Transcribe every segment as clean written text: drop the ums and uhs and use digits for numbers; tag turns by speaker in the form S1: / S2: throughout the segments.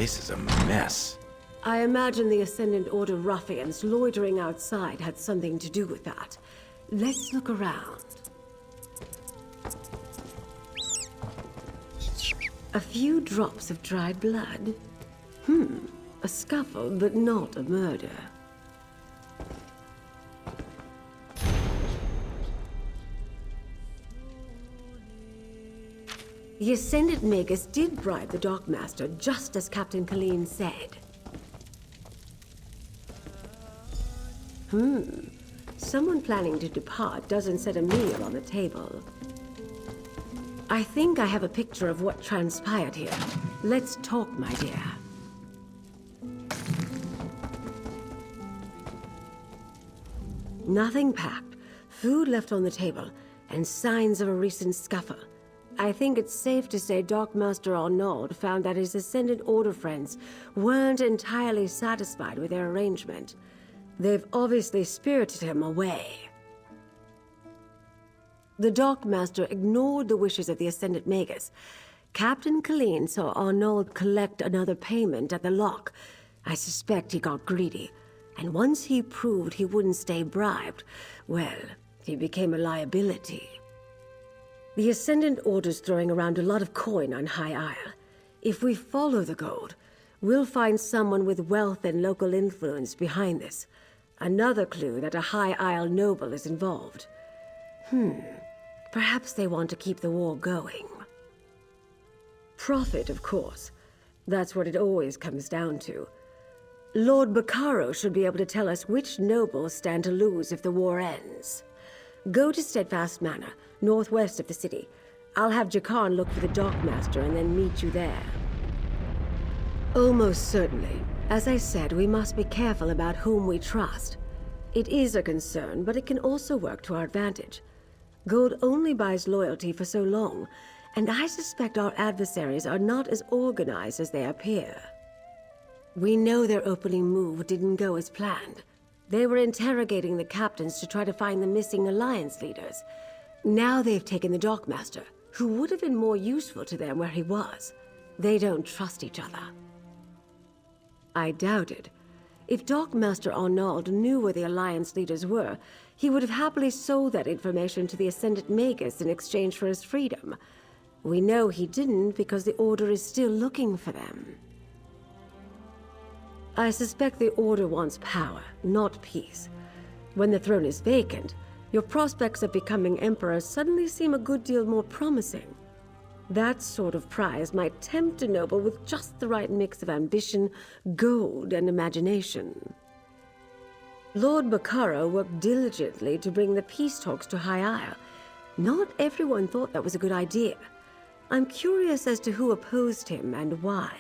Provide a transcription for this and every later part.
S1: place is a mess.
S2: I imagine the Ascendant Order ruffians loitering outside had something to do with that. Let's look around. A few drops of dried blood. A scuffle, but not a murder. The Ascendant Magus did bribe the Dockmaster, just as Captain Colleen said. Someone planning to depart doesn't set a meal on the table. I think I have a picture of what transpired here. Let's talk, my dear. Nothing packed, food left on the table, and signs of a recent scuffle. I think it's safe to say Dockmaster Arnaud found that his Ascendant Order friends weren't entirely satisfied with their arrangement. They've obviously spirited him away. The Dockmaster ignored the wishes of the Ascendant Magus. Captain Colleen saw Arnaud collect another payment at the lock. I suspect he got greedy, and once he proved he wouldn't stay bribed, well, he became a liability. The Ascendant Order's throwing around a lot of coin on High Isle. If we follow the gold, we'll find someone with wealth and local influence behind this. Another clue that a High Isle noble is involved. Perhaps they want to keep the war going. Profit, of course. That's what it always comes down to. Lord Baccaro should be able to tell us which nobles stand to lose if the war ends. Go to Steadfast Manor, northwest of the city. I'll have Jakarn look for the Dockmaster and then meet you there. Almost certainly. As I said, we must be careful about whom we trust. It is a concern, but it can also work to our advantage. Gold only buys loyalty for so long, and I suspect our adversaries are not as organized as they appear. We know their opening move didn't go as planned. They were interrogating the captains to try to find the missing Alliance leaders. Now they've taken the Dockmaster, who would have been more useful to them where he was. They don't trust each other. I doubt it. If Dockmaster Arnaud knew where the Alliance leaders were, he would have happily sold that information to the Ascendant Magus in exchange for his freedom. We know he didn't because the Order is still looking for them. I suspect the Order wants power, not peace. When the throne is vacant, your prospects of becoming Emperor suddenly seem a good deal more promising. That sort of prize might tempt a noble with just the right mix of ambition, gold, and imagination. Lord Baccaro worked diligently to bring the peace talks to High Isle. Not everyone thought that was a good idea. I'm curious as to who opposed him and why.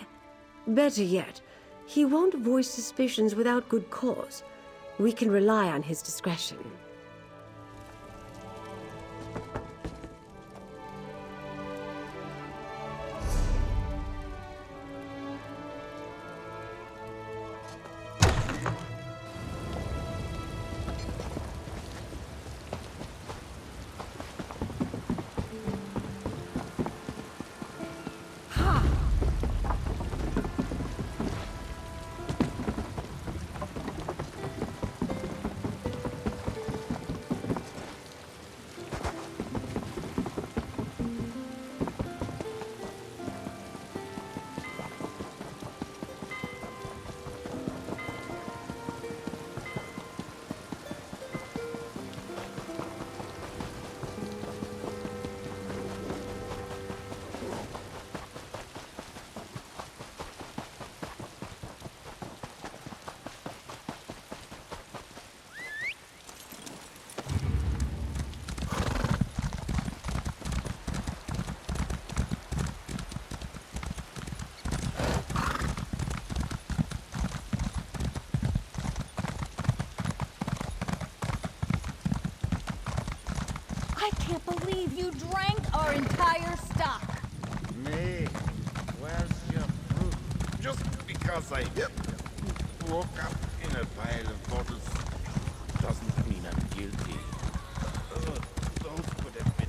S2: Better yet, he won't voice suspicions without good cause. We can rely on his discretion.
S3: I can't believe you drank our entire stock.
S4: Me? Where's your fruit? Just because I woke up in a pile of bottles doesn't mean I'm guilty. Those could have been...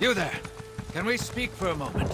S1: You there. Can we speak for a moment?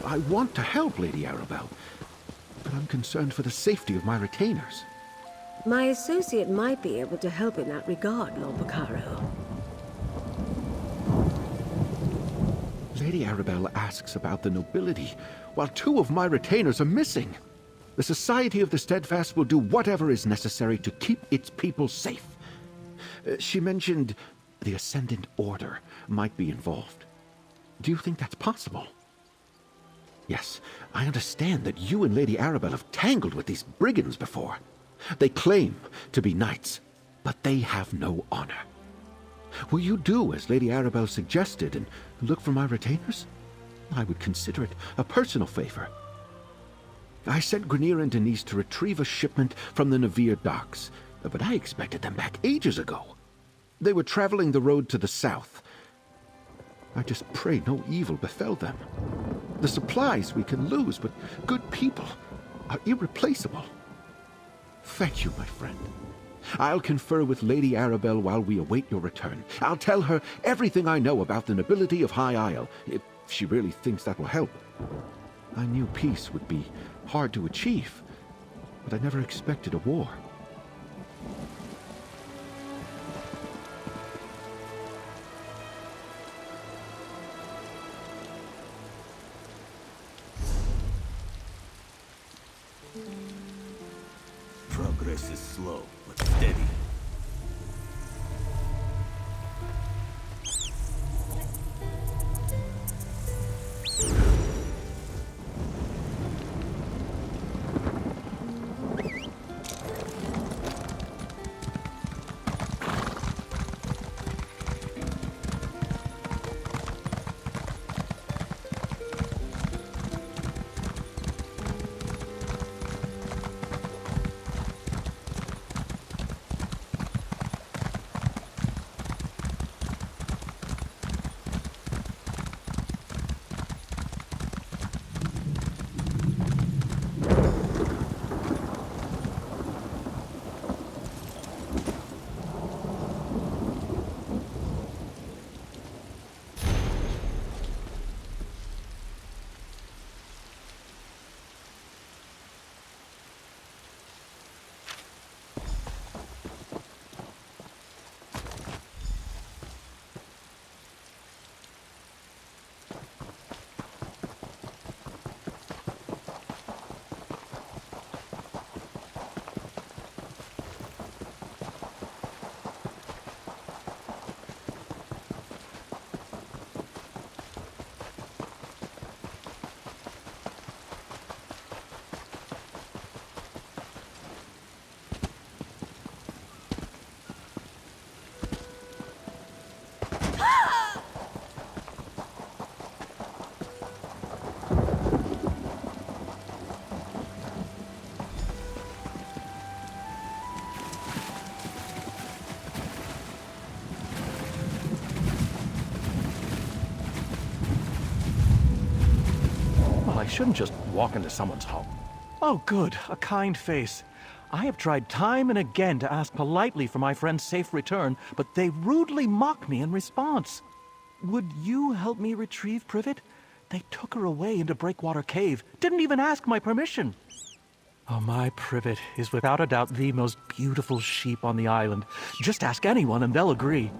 S5: I want to help, Lady Arabelle, but I'm concerned for the safety of my retainers.
S2: My associate might be able to help in that regard, Lord Bacaro.
S5: Lady Arabelle asks about the nobility, while 2 of my retainers are missing. The Society of the Steadfast will do whatever is necessary to keep its people safe. She mentioned the Ascendant Order might be involved. Do you think that's possible? Yes, I understand that you and Lady Arabelle have tangled with these brigands before. They claim to be knights, but they have no honor. Will you do as Lady Arabelle suggested and look for my retainers? I would consider it a personal favor. I sent Grenier and Denise to retrieve a shipment from the Navire docks, but I expected them back ages ago. They were traveling the road to the south. I just pray no evil befell them. The supplies we can lose, but good people are irreplaceable. Thank you, my friend. I'll confer with Lady Arabelle while we await your return. I'll tell her everything I know about the nobility of High Isle, if she really thinks that will help. I knew peace would be hard to achieve, but I never expected a war.
S6: Progress is slow, but steady.
S7: I shouldn't just walk into someone's home. Oh, good. A kind face. I have tried time and again to ask politely for my friend's safe return, but they rudely mock me in response. Would you help me retrieve Privet? They took her away into Breakwater Cave. Didn't even ask my permission. Oh, my Privet is without a doubt the most beautiful sheep on the island. Just ask anyone and they'll agree.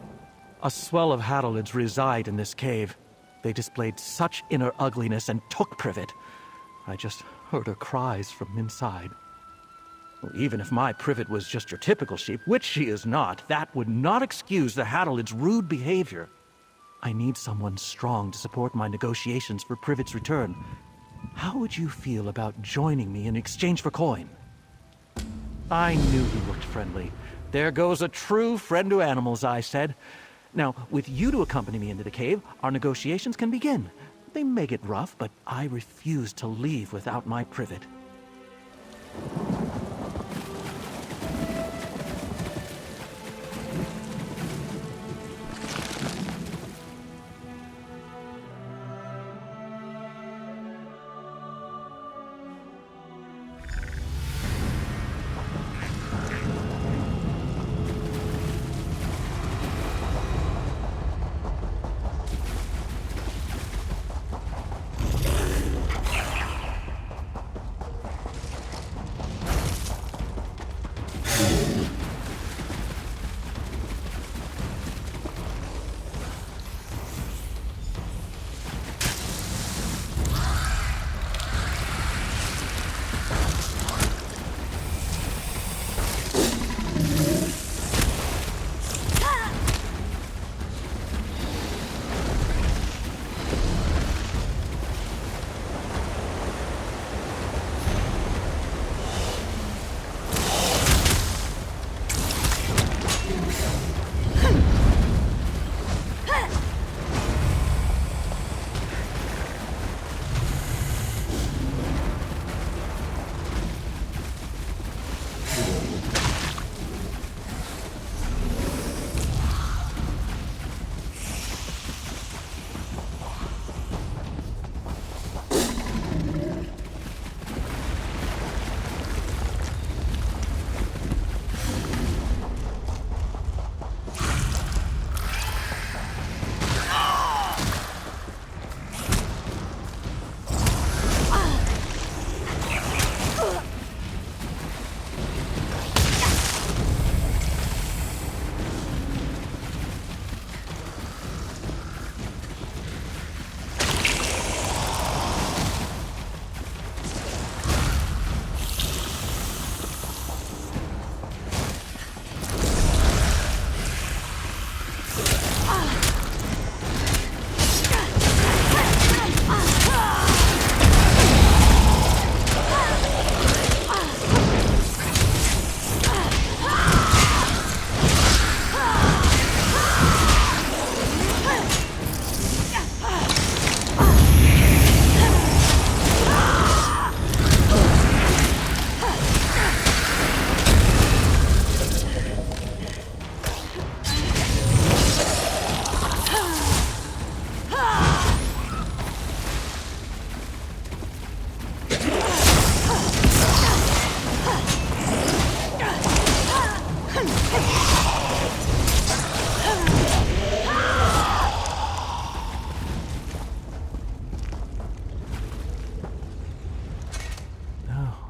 S7: A swell of Hadalids reside in this cave. They displayed such inner ugliness and took Privet. I just heard her cries from inside. Even if my Privet was just your typical sheep, which she is not, that would not excuse the Hadalids' rude behavior. I need someone strong to support my negotiations for Privet's return. How would you feel about joining me in exchange for coin? I knew he looked friendly. There goes a true friend to animals, I said. Now, with you to accompany me into the cave, our negotiations can begin. They may get rough, but I refuse to leave without my Privet.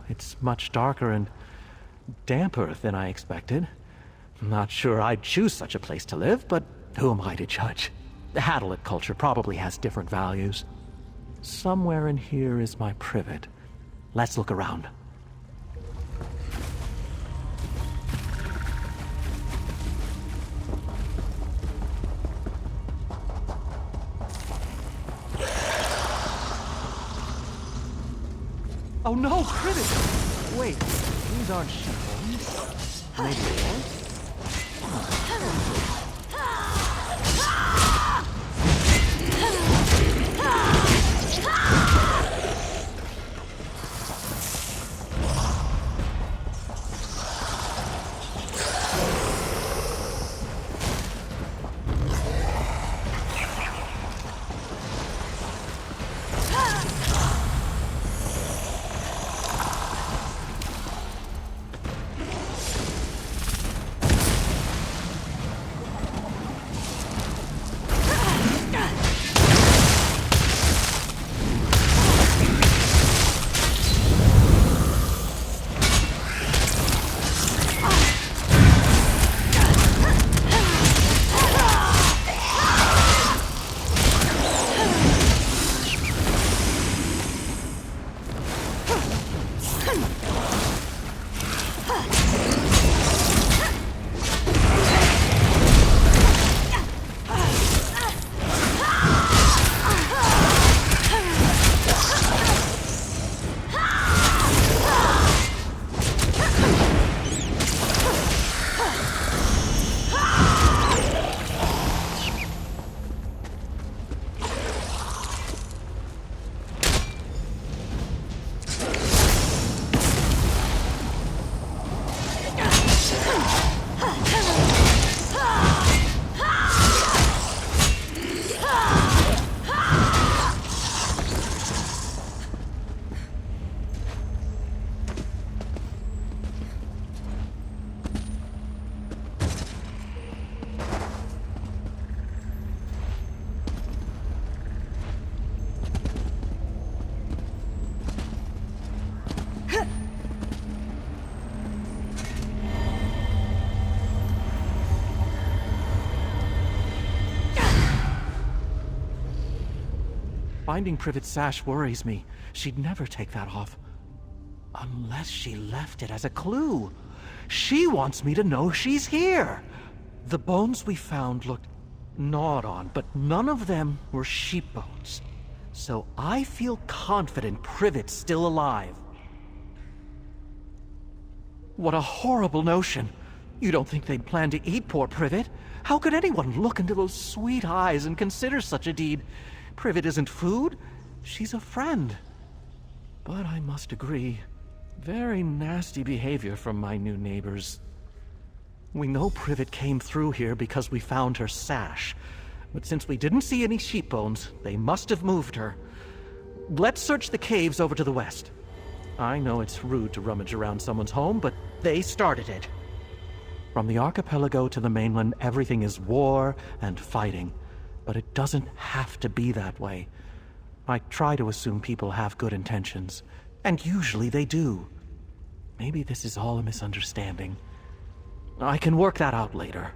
S7: It's much darker and damper than I expected. I'm not sure I'd choose such a place to live, but who am I to judge? The Hadelet culture probably has different values. Somewhere in here is my Privet. Let's look around. Oh no, Privet! Wait, these aren't sheepholes. Maybe yours? Finding Privet's sash worries me. She'd never take that off. Unless she left it as a clue. She wants me to know she's here. The bones we found looked gnawed on, but none of them were sheep bones. So I feel confident Privet's still alive. What a horrible notion. You don't think they'd plan to eat poor Privet? How could anyone look into those sweet eyes and consider such a deed? Privet isn't food. She's a friend. But I must agree, very nasty behavior from my new neighbors. We know Privet came through here because we found her sash. But since we didn't see any sheep bones, they must have moved her. Let's search the caves over to the west. I know it's rude to rummage around someone's home, but they started it. From the archipelago to the mainland, everything is war and fighting. But it doesn't have to be that way. I try to assume people have good intentions, and usually they do. Maybe this is all a misunderstanding. I can work that out later.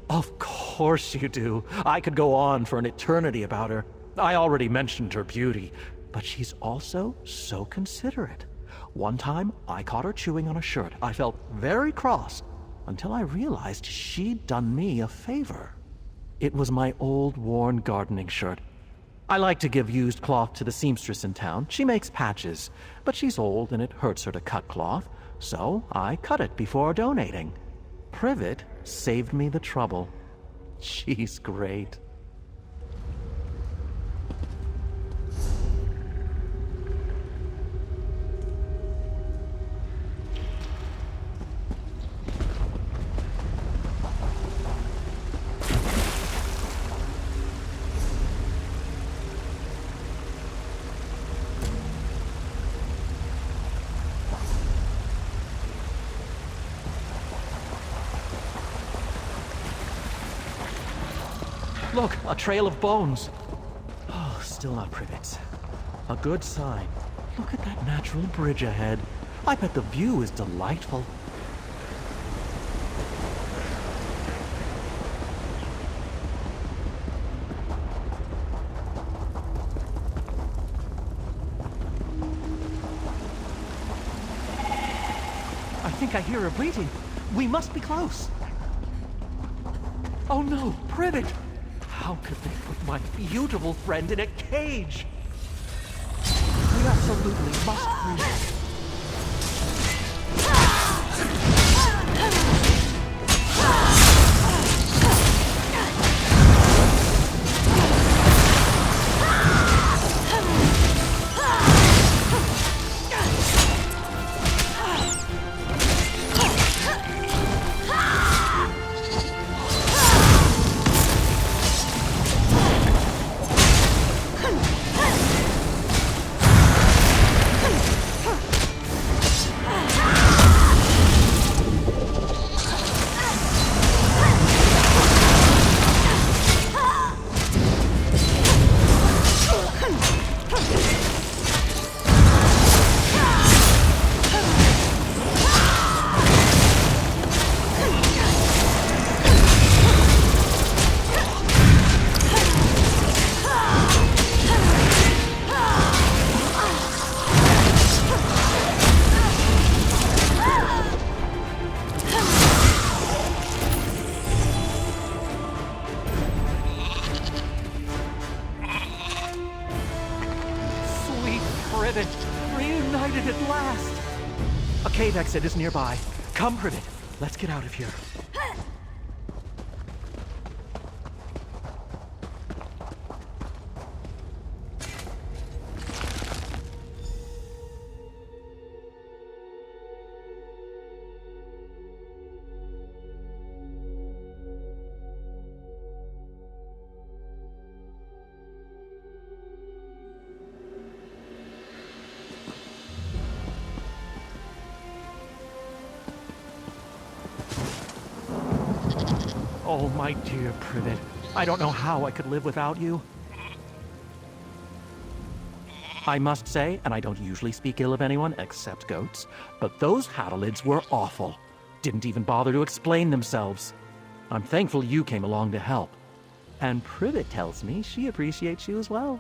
S7: Of course you do. I could go on for an eternity about her. I already mentioned her beauty, but she's also so considerate. One time, I caught her chewing on a shirt. I felt very cross until I realized she'd done me a favor. It was my old, worn gardening shirt. I like to give used cloth to the seamstress in town. She makes patches, but she's old and it hurts her to cut cloth, so I cut it before donating. Privet saved me the trouble. She's great. Look, a trail of bones. Oh, still not Privet's. A good sign. Look at that natural bridge ahead. I bet the view is delightful. I think I hear her breathing. We must be close. Oh no, Privet! How could they put my beautiful friend in a cage? We absolutely must free her. Reunited at last! A cave exit is nearby. Come, Privet. Let's get out of here. Oh, my dear Privet. I don't know how I could live without you. I must say, and I don't usually speak ill of anyone except goats, but those Hadalids were awful. Didn't even bother to explain themselves. I'm thankful you came along to help. And Privet tells me she appreciates you as well.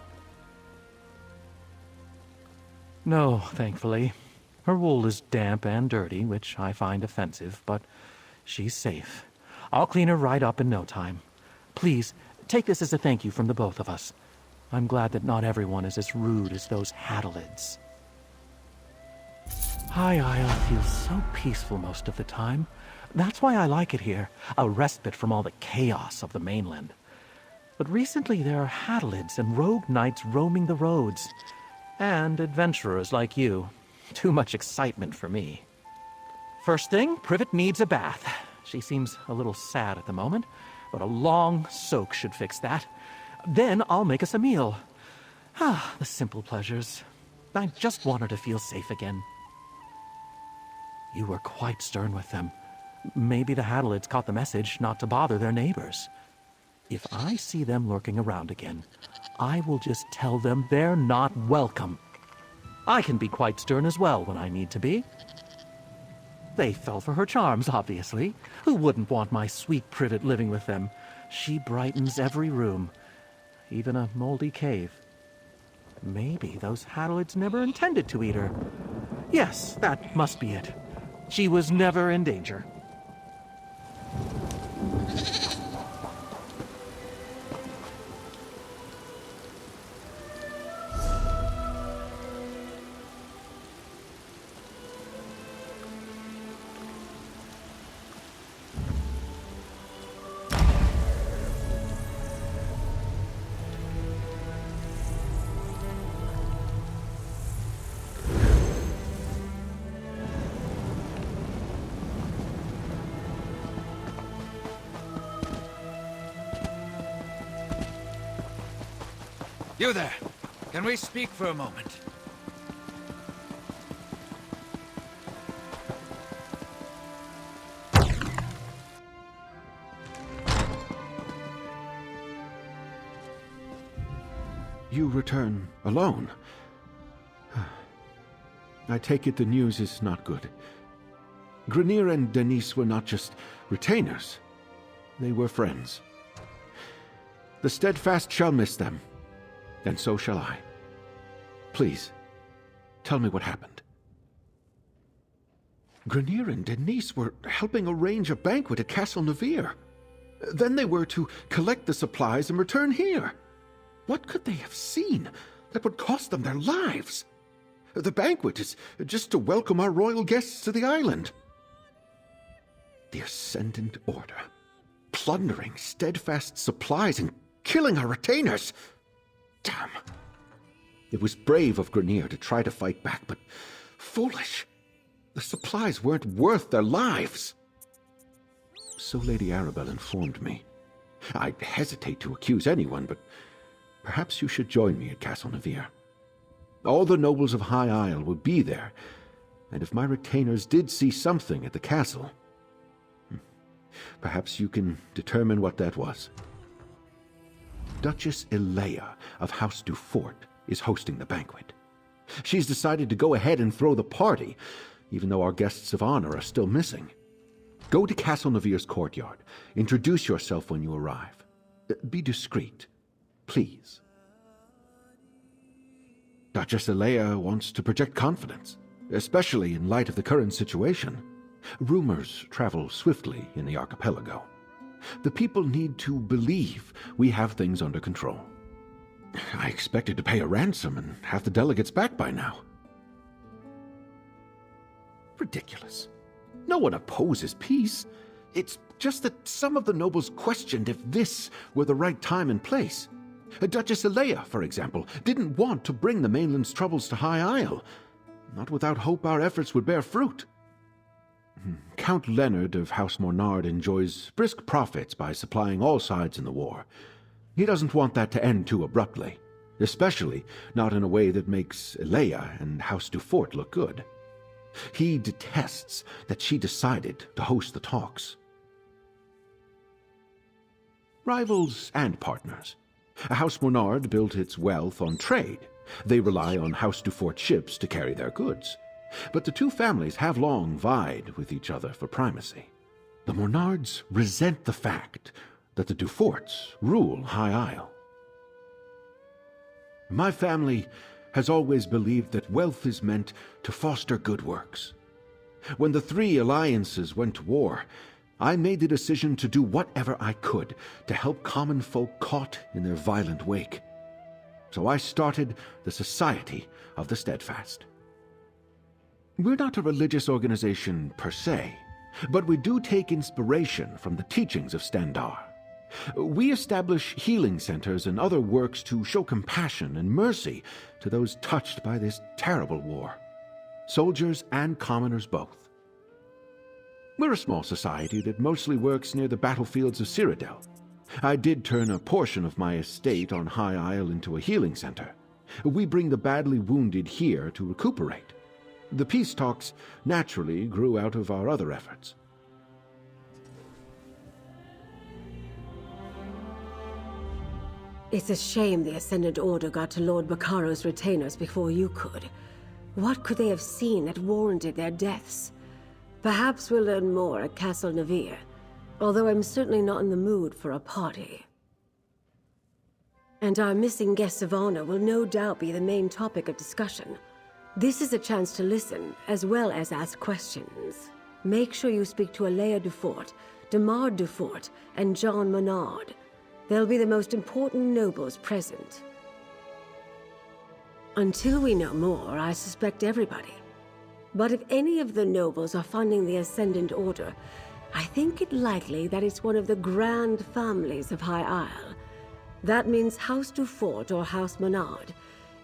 S7: No, thankfully. Her wool is damp and dirty, which I find offensive, but she's safe. I'll clean her right up in no time. Please, take this as a thank you from the both of us. I'm glad that not everyone is as rude as those Haddalids. High Isle feels so peaceful most of the time. That's why I like it here, a respite from all the chaos of the mainland. But recently there are Haddalids and rogue knights roaming the roads. And adventurers like you. Too much excitement for me. First thing, Privet needs a bath. She seems a little sad at the moment, but a long soak should fix that. Then I'll make us a meal. Ah, the simple pleasures. I just want her to feel safe again. You were quite stern with them. Maybe the Haddalids caught the message not to bother their neighbors. If I see them lurking around again, I will just tell them they're not welcome. I can be quite stern as well when I need to be. They fell for her charms, obviously. Who wouldn't want my sweet Privet living with them? She brightens every room, even a moldy cave. Maybe those Haddalids never intended to eat her. Yes, that must be it. She was never in danger.
S1: You there. Can we speak for a moment?
S5: You return alone. I take it the news is not good. Grenier and Denise were not just retainers. They were friends. The Steadfast shall miss them. And so shall I. Please, tell me what happened. Grenier and Denise were helping arrange a banquet at Castle Navire. Then they were to collect the supplies and return here. What could they have seen that would cost them their lives? The banquet is just to welcome our royal guests to the island. The Ascendant Order, plundering Steadfast supplies and killing our retainers. Damn. It was brave of Grenier to try to fight back, but foolish. The supplies weren't worth their lives. So Lady Arabelle informed me. I'd hesitate to accuse anyone, but perhaps you should join me at Castle Navire. All the nobles of High Isle would be there, and if my retainers did see something at the castle, perhaps you can determine what that was. Duchess Ilea of House Dufort is hosting the banquet. She's decided to go ahead and throw the party, even though our guests of honor are still missing. Go to Castle Navire's courtyard. Introduce yourself when you arrive. Be discreet, please. Duchess Ilea wants to project confidence, especially in light of the current situation. Rumors travel swiftly in the archipelago. The people need to believe we have things under control. I expected to pay a ransom and have the delegates back by now. Ridiculous. No one opposes peace. It's just that some of the nobles questioned if this were the right time and place. Duchess Ilea, for example, didn't want to bring the mainland's troubles to High Isle, not without hope our efforts would bear fruit. Count Leonard of House Mornard enjoys brisk profits by supplying all sides in the war. He doesn't want that to end too abruptly, especially not in a way that makes Ilea and House Dufort look good. He detests that she decided to host the talks. Rivals and partners. House Mornard built its wealth on trade. They rely on House Dufort ships to carry their goods. But the two families have long vied with each other for primacy. The Mornards resent the fact that the Duforts rule High Isle. My family has always believed that wealth is meant to foster good works. When the three alliances went to war, I made the decision to do whatever I could to help common folk caught in their violent wake. So I started the Society of the Steadfast. We're not a religious organization per se, but we do take inspiration from the teachings of Standar. We establish healing centers and other works to show compassion and mercy to those touched by this terrible war, soldiers and commoners both. We're a small society that mostly works near the battlefields of Cyrodiil. I did turn a portion of my estate on High Isle into a healing center. We bring the badly wounded here to recuperate. The peace talks naturally grew out of our other efforts.
S2: It's a shame the Ascendant Order got to Lord Baccaro's retainers before you could. What could they have seen that warranted their deaths? Perhaps we'll learn more at Castle Navire, although I'm certainly not in the mood for a party. And our missing guests of honor will no doubt be the main topic of discussion. This is a chance to listen, as well as ask questions. Make sure you speak to Alea Dufort, Demar Dufort, and John Menard. They'll be the most important nobles present. Until we know more, I suspect everybody. But if any of the nobles are funding the Ascendant Order, I think it likely that it's one of the grand families of High Isle. That means House Dufort or House Menard.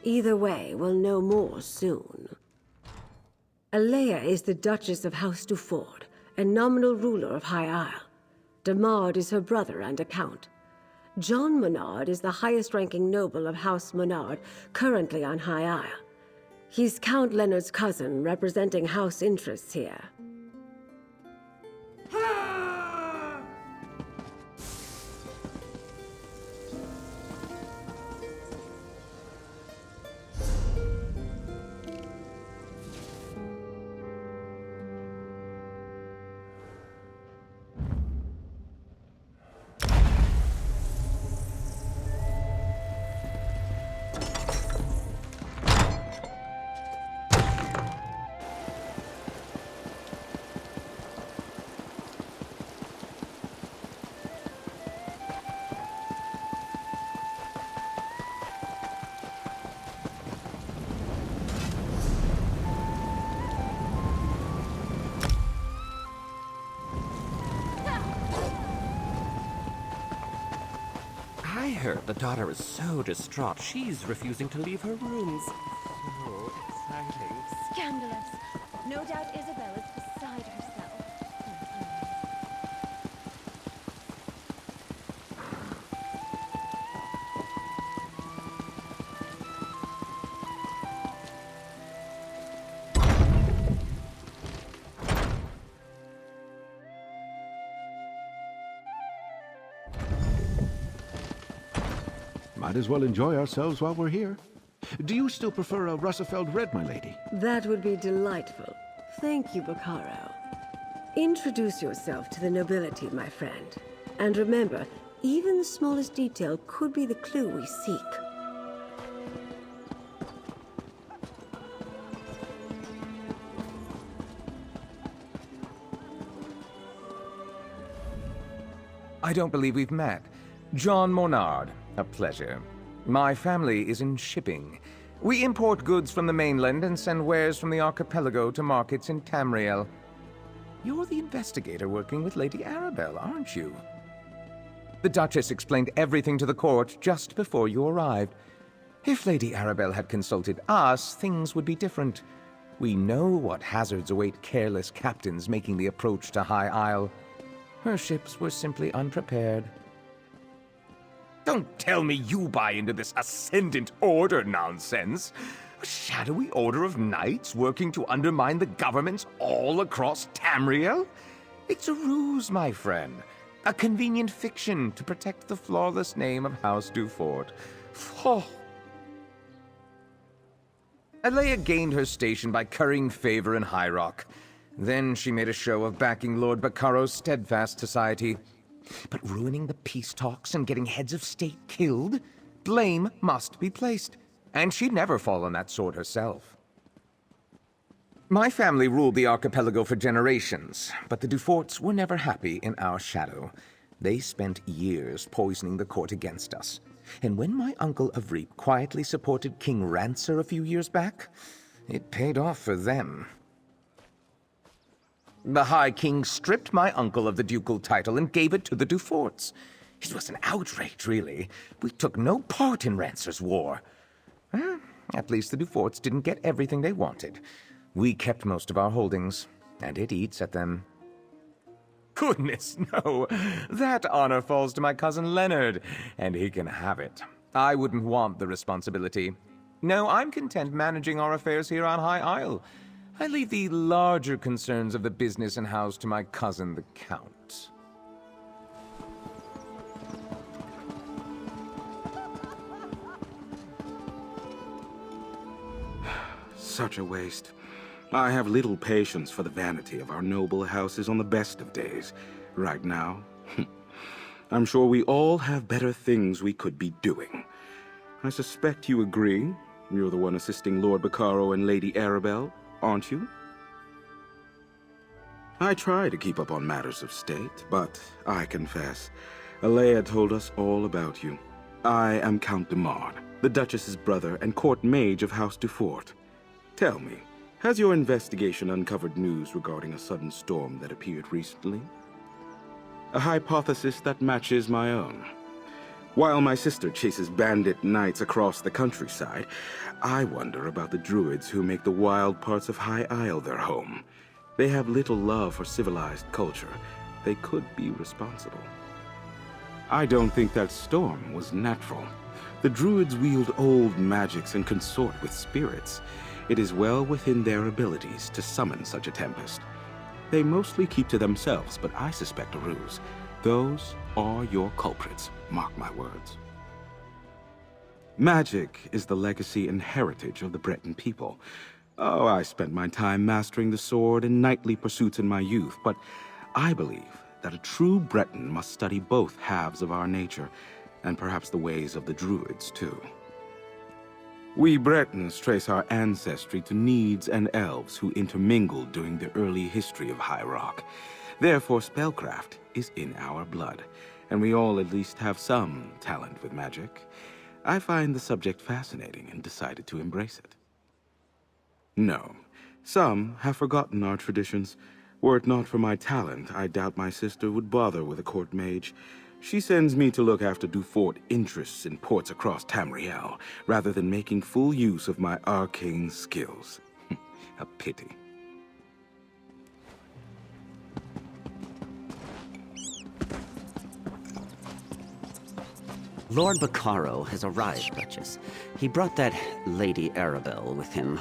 S2: Either way, we'll know more soon. Alea is the Duchess of House Dufort and nominal ruler of High Isle. Demard is her brother and a count. John Menard is the highest-ranking noble of House Menard, currently on High Isle. He's Count Leonard's cousin, representing house interests here.
S8: I heard the daughter is so distraught, she's refusing to leave her rooms. So exciting.
S3: Scandalous. No doubt Isabel is beside herself.
S5: Might as well enjoy ourselves while we're here. Do you still prefer a Russefeld Red, my lady?
S2: That would be delightful. Thank you, Baccaro. Introduce yourself to the nobility, my friend. And remember, even the smallest detail could be the clue we seek.
S1: I don't believe we've met. John Menard, a pleasure. My family is in shipping. We import goods from the mainland and send wares from the archipelago to markets in Tamriel. You're the investigator working with Lady Arabelle, aren't you? The Duchess explained everything to the court just before you arrived. If Lady Arabelle had consulted us, things would be different. We know what hazards await careless captains making the approach to High Isle. Her ships were simply unprepared. Don't tell me you buy into this Ascendant Order nonsense. A shadowy order of knights working to undermine the governments all across Tamriel? It's a ruse, my friend. A convenient fiction to protect the flawless name of House Dufort. Oh. Alea gained her station by currying favor in High Rock. Then she made a show of backing Lord Baccaro's Steadfast Society. But ruining the peace talks and getting heads of state killed? Blame must be placed. And she'd never fall on that sword herself. My family ruled the archipelago for generations, but the Duforts were never happy in our shadow. They spent years poisoning the court against us. And when my uncle Avreep quietly supported King Rancer a few years back, it paid off for them. The High King stripped my uncle of the ducal title and gave it to the Duforts. It was an outrage, really. We took no part in Rancer's war. At least the Duforts didn't get everything they wanted. We kept most of our holdings, and it eats at them. Goodness, no. That honor falls to my cousin Leonard, and he can have it. I wouldn't want the responsibility. No, I'm content managing our affairs here on High Isle. I leave the larger concerns of the business and house to my cousin, the Count.
S9: Such a waste. I have little patience for the vanity of our noble houses on the best of days. Right now, I'm sure we all have better things we could be doing. I suspect you agree. You're the one assisting Lord Bacaro and Lady Arabelle, aren't you? I try to keep up on matters of state, but I confess, Alea told us all about you. I am Count de Mard, the Duchess's brother and court mage of House Dufort. Tell me, has your investigation uncovered news regarding a sudden storm that appeared recently? A hypothesis that matches my own. While my sister chases bandit knights across the countryside, I wonder about the druids who make the wild parts of High Isle their home. They have little love for civilized culture. They could be responsible. I don't think that storm was natural. The druids wield old magics and consort with spirits. It is well within their abilities to summon such a tempest. They mostly keep to themselves, but I suspect a ruse. Those are your culprits, mark my words. Magic is the legacy and heritage of the Breton people. Oh, I spent my time mastering the sword and knightly pursuits in my youth, but I believe that a true Breton must study both halves of our nature, and perhaps the ways of the druids, too. We Bretons trace our ancestry to Needs and Elves who intermingled during the early history of High Rock. Therefore, spellcraft is in our blood, and we all at least have some talent with magic. I find the subject fascinating and decided to embrace it. No, some have forgotten our traditions. Were it not for my talent, I doubt my sister would bother with a court mage. She sends me to look after Dufort interests in ports across Tamriel, rather than making full use of my arcane skills. A pity.
S10: Lord Bacaro has arrived, Duchess. He brought that Lady Arabelle with him.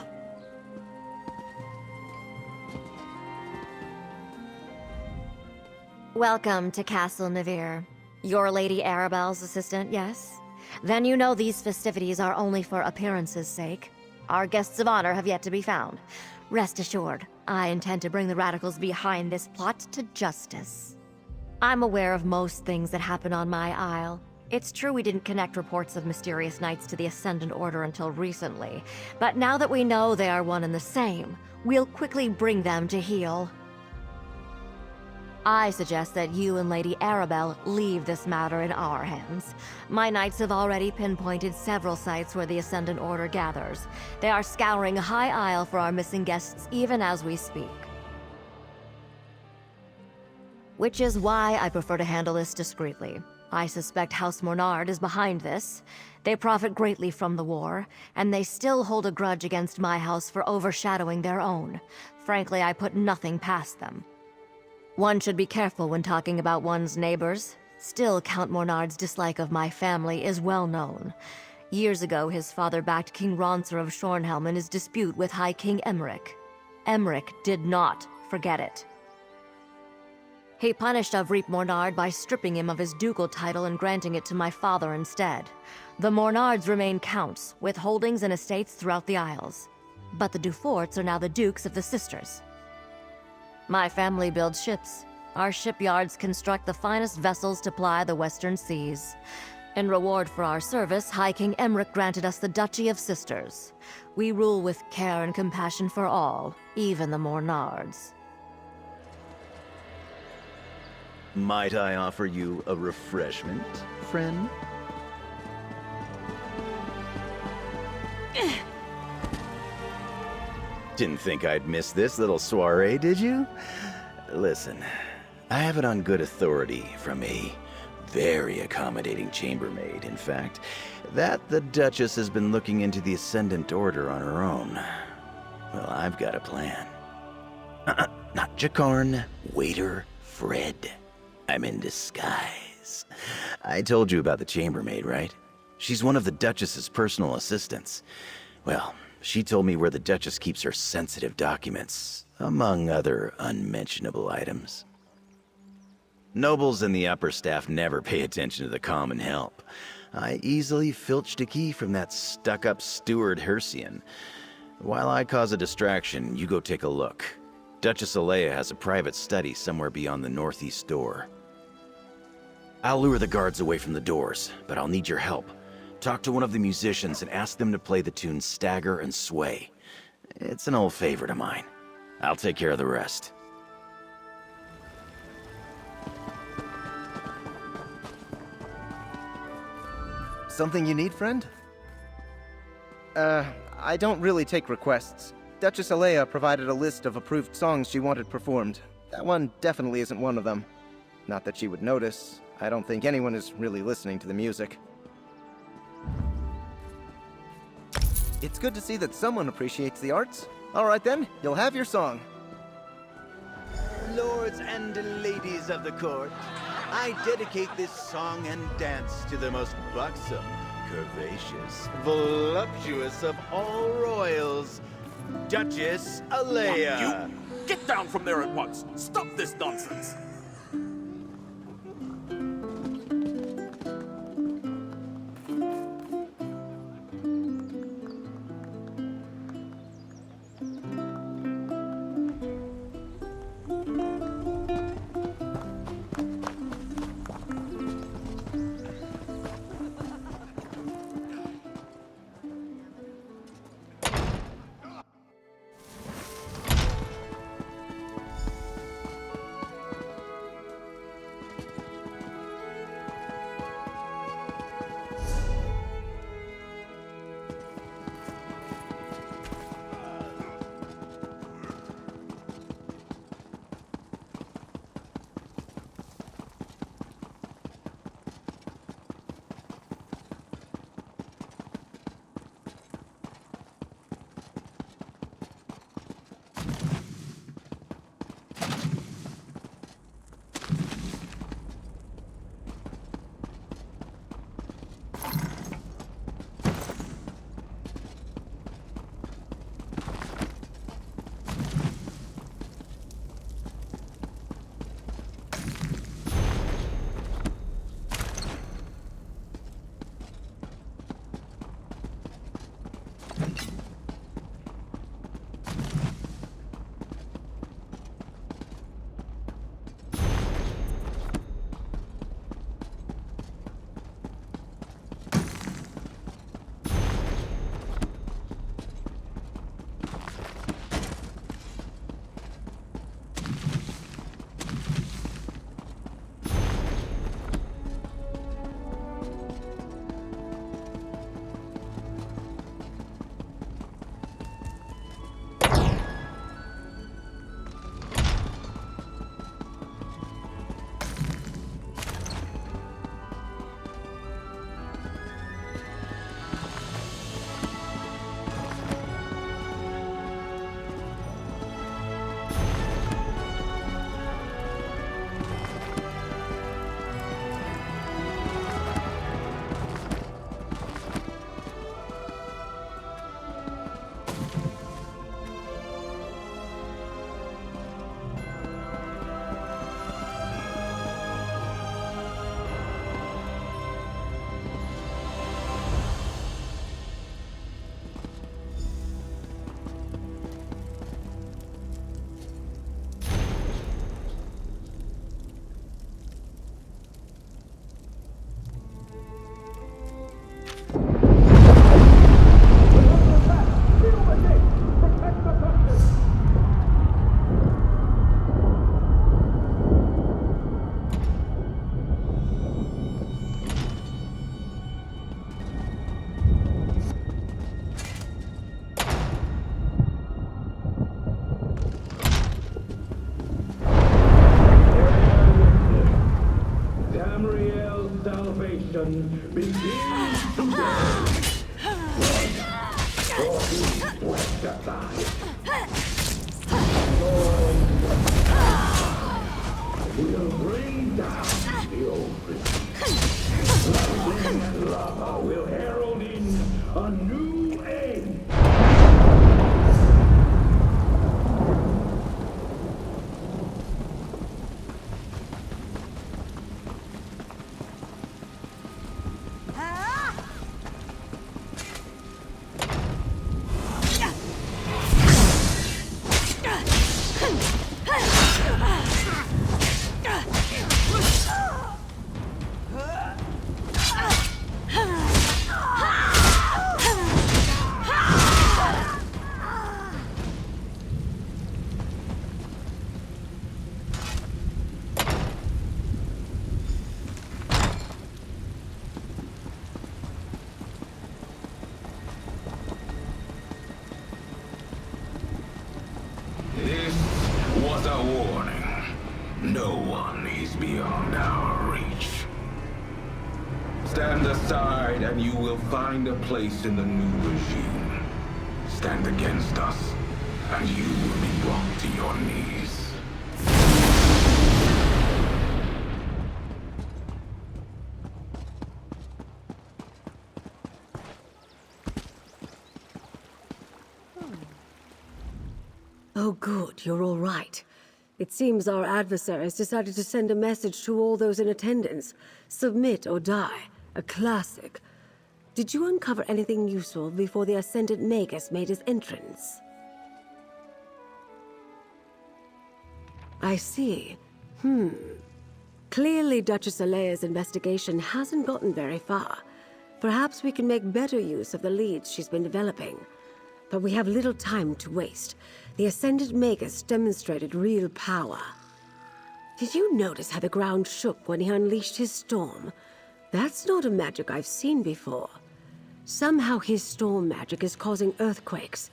S11: Welcome to Castle Navire. You're Lady Arabelle's assistant, yes? Then you know these festivities are only for appearances' sake. Our guests of honor have yet to be found. Rest assured, I intend to bring the radicals behind this plot to justice. I'm aware of most things that happen on my isle. It's true we didn't connect reports of mysterious knights to the Ascendant Order until recently, but now that we know they are one and the same, we'll quickly bring them to heel. I suggest that you and Lady Arabelle leave this matter in our hands. My knights have already pinpointed several sites where the Ascendant Order gathers. They are scouring High Isle for our missing guests even as we speak. Which is why I prefer to handle this discreetly. I suspect House Mornard is behind this. They profit greatly from the war, and they still hold a grudge against my house for overshadowing their own. Frankly, I put nothing past them. One should be careful when talking about one's neighbors. Still, Count Mornard's dislike of my family is well known. Years ago, his father backed King Rancer of Shornhelm in his dispute with High King Emmerich. Emmerich did not forget it. He punished Avreep Mornard by stripping him of his ducal title and granting it to my father instead. The Mornards remain counts, with holdings and estates throughout the Isles. But the Duforts are now the dukes of the sisters. My family builds ships. Our shipyards construct the finest vessels to ply the western seas. In reward for our service, High King Emmerich granted us the Duchy of Sisters. We rule with care and compassion for all, even the Mornards.
S12: Might I offer you a refreshment, friend? Didn't think I'd miss this little soiree, did you? Listen, I have it on good authority from a very accommodating chambermaid, in fact, that the Duchess has been looking into the Ascendant Order on her own. Well, I've got a plan. Not Jakarn, waiter, Fred. I'm in disguise. I told you about the chambermaid, right? She's one of the Duchess's personal assistants. Well, she told me where the Duchess keeps her sensitive documents, among other unmentionable items. Nobles and the upper staff never pay attention to the common help. I easily filched a key from that stuck-up steward Hercian. While I cause a distraction, you go take a look. Duchess Alea has a private study somewhere beyond the northeast door. I'll lure the guards away from the doors, but I'll need your help. Talk to one of the musicians and ask them to play the tune Stagger and Sway. It's an old favorite of mine. I'll take care of the rest.
S13: Something you need, friend? I don't really take requests. Duchess Alea provided a list of approved songs she wanted performed. That one definitely isn't one of them. Not that she would notice. I don't think anyone is really listening to the music. It's good to see that someone appreciates the arts. Alright then, you'll have your song.
S12: Lords and ladies of the court, I dedicate this song and dance to the most buxom, curvaceous, voluptuous of all royals, Duchess Alea.
S6: You get down from there at once. Stop this nonsense.
S14: revolution begins today. We'll bring down the old regime. Lightning and lava will herald in a new age.
S15: This was a warning. No one is beyond our reach. Stand aside and you will find a place in the new regime. Stand against us, and you will be brought to your knees.
S2: Oh good, you're all right. It seems our adversaries decided to send a message to all those in attendance. Submit or die. A classic. Did you uncover anything useful before the Ascendant Magus made his entrance? I see. Clearly Duchess Alea's investigation hasn't gotten very far. Perhaps we can make better use of the leads she's been developing. But we have little time to waste. The Ascendant Magus demonstrated real power. Did you notice how the ground shook when he unleashed his storm? That's not a magic I've seen before. Somehow his storm magic is causing earthquakes.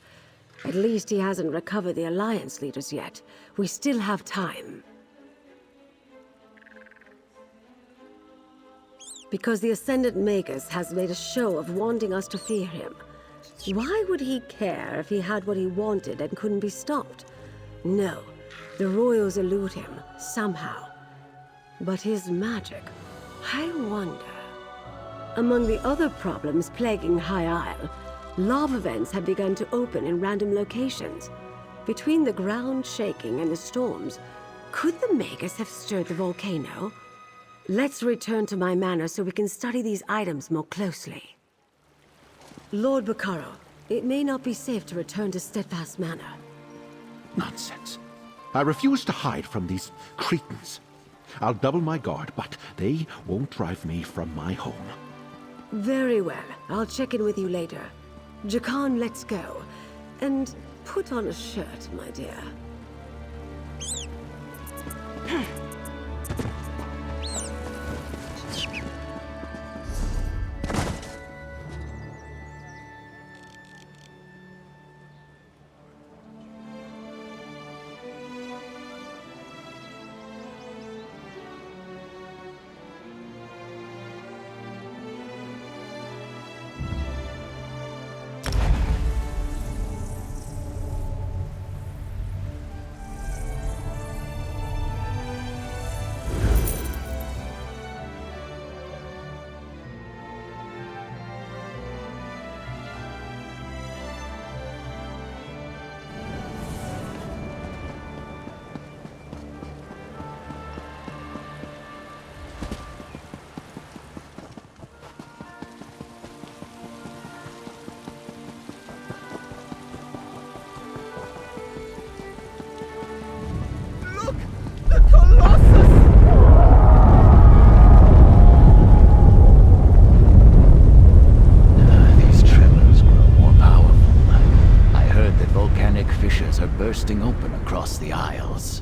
S2: At least he hasn't recovered the Alliance leaders yet. We still have time. Because the Ascendant Magus has made a show of wanting us to fear him. Why would he care if he had what he wanted and couldn't be stopped? No, the royals elude him, somehow. But his magic, I wonder. Among the other problems plaguing High Isle, lava vents have begun to open in random locations. Between the ground shaking and the storms, could the Magus have stirred the volcano? Let's return to my manor so we can study these items more closely. Lord Bacaro, it may not be safe to return to Steadfast Manor.
S5: Nonsense. I refuse to hide from these cretins. I'll double my guard, but they won't drive me from my home.
S2: Very well. I'll check in with you later. Jakan, let's go. And put on a shirt, my dear.
S16: Bursting open across the Isles.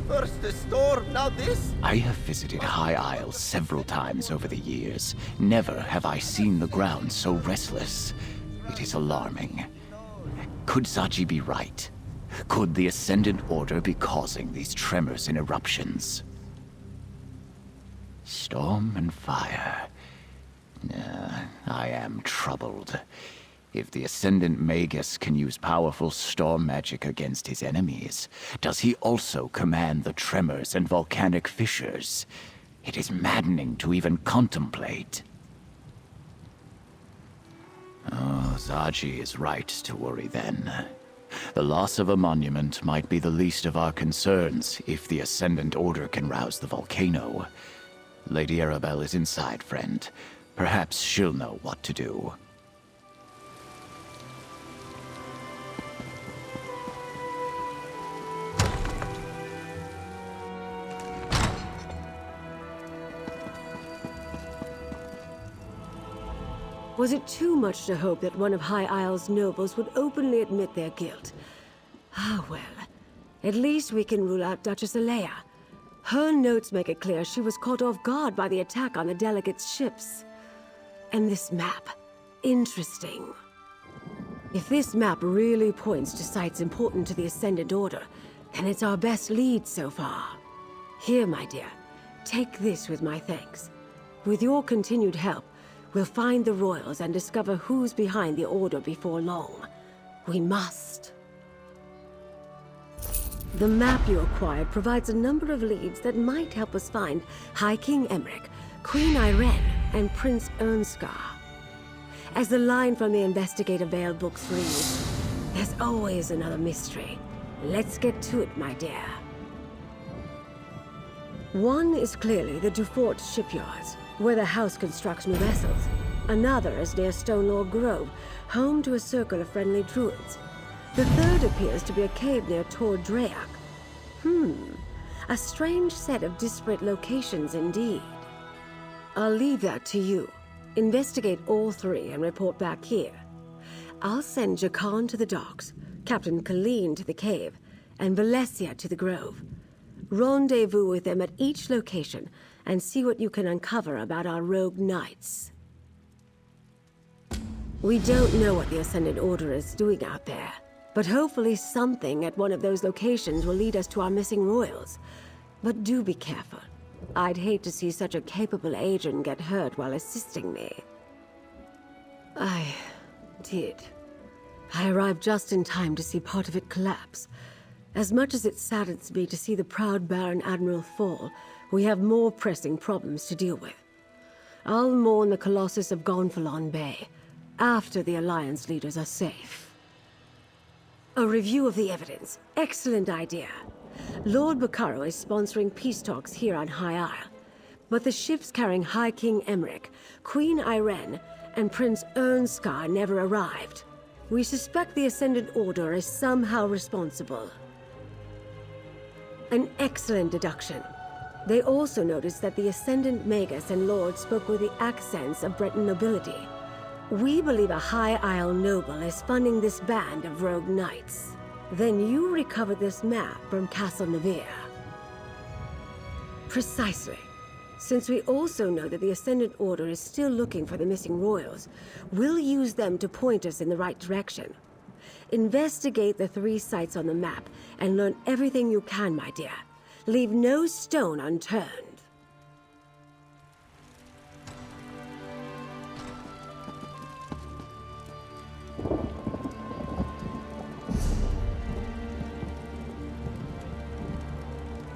S13: First the storm, now this?
S16: I have visited High Isle several times over the years. Never have I seen the ground so restless. It is alarming. Could Sachi be right? Could the Ascendant Order be causing these tremors and eruptions? Storm and fire. I am troubled. If the Ascendant Magus can use powerful storm magic against his enemies, does he also command the tremors and volcanic fissures? It is maddening to even contemplate. Oh, Zaji is right to worry then. The loss of a monument might be the least of our concerns if the Ascendant Order can rouse the volcano. Lady Arabelle is inside, friend. Perhaps she'll know what to do.
S2: Was it too much to hope that one of High Isle's nobles would openly admit their guilt? Ah, well. At least we can rule out Duchess Alea. Her notes make it clear she was caught off guard by the attack on the delegates' ships. And this map. Interesting. If this map really points to sites important to the Ascendant Order, then it's our best lead so far. Here, my dear. Take this with my thanks. With your continued help, we'll find the royals and discover who's behind the Order before long. We must. The map you acquired provides a number of leads that might help us find High King Emmerich, Queen Irene, and Prince Ernskar. As the line from the Investigator Veil books reads, there's always another mystery. Let's get to it, my dear. One is clearly the Dufort shipyards, where the house constructs new vessels. Another is near Stonelaw Grove, home to a circle of friendly druids. The third appears to be a cave near Tor Draeak. A strange set of disparate locations indeed. I'll leave that to you. Investigate all three and report back here. I'll send Jakan to the docks, Captain Colleen to the cave, and Valencia to the grove. Rendezvous with them at each location and see what you can uncover about our rogue knights. We don't know what the Ascendant Order is doing out there, but hopefully something at one of those locations will lead us to our missing royals. But do be careful. I'd hate to see such a capable agent get hurt while assisting me. I did. I arrived just in time to see part of it collapse. As much as it saddens me to see the proud Baron Admiral fall, we have more pressing problems to deal with. I'll mourn the Colossus of Gonfalon Bay, after the Alliance leaders are safe. A review of the evidence. Excellent idea. Lord Bacaro is sponsoring peace talks here on High Isle. But the ships carrying High King Emmerich, Queen Irene, and Prince Ernskar never arrived. We suspect the Ascendant Order is somehow responsible. An excellent deduction. They also noticed that the Ascendant Magus and Lord spoke with the accents of Breton nobility. We believe a High Isle noble is funding this band of rogue knights. Then you recovered this map from Castle Navire. Precisely. Since we also know that the Ascendant Order is still looking for the missing royals, we'll use them to point us in the right direction. Investigate the 3 sites on the map and learn everything you can, my dear. Leave no stone unturned.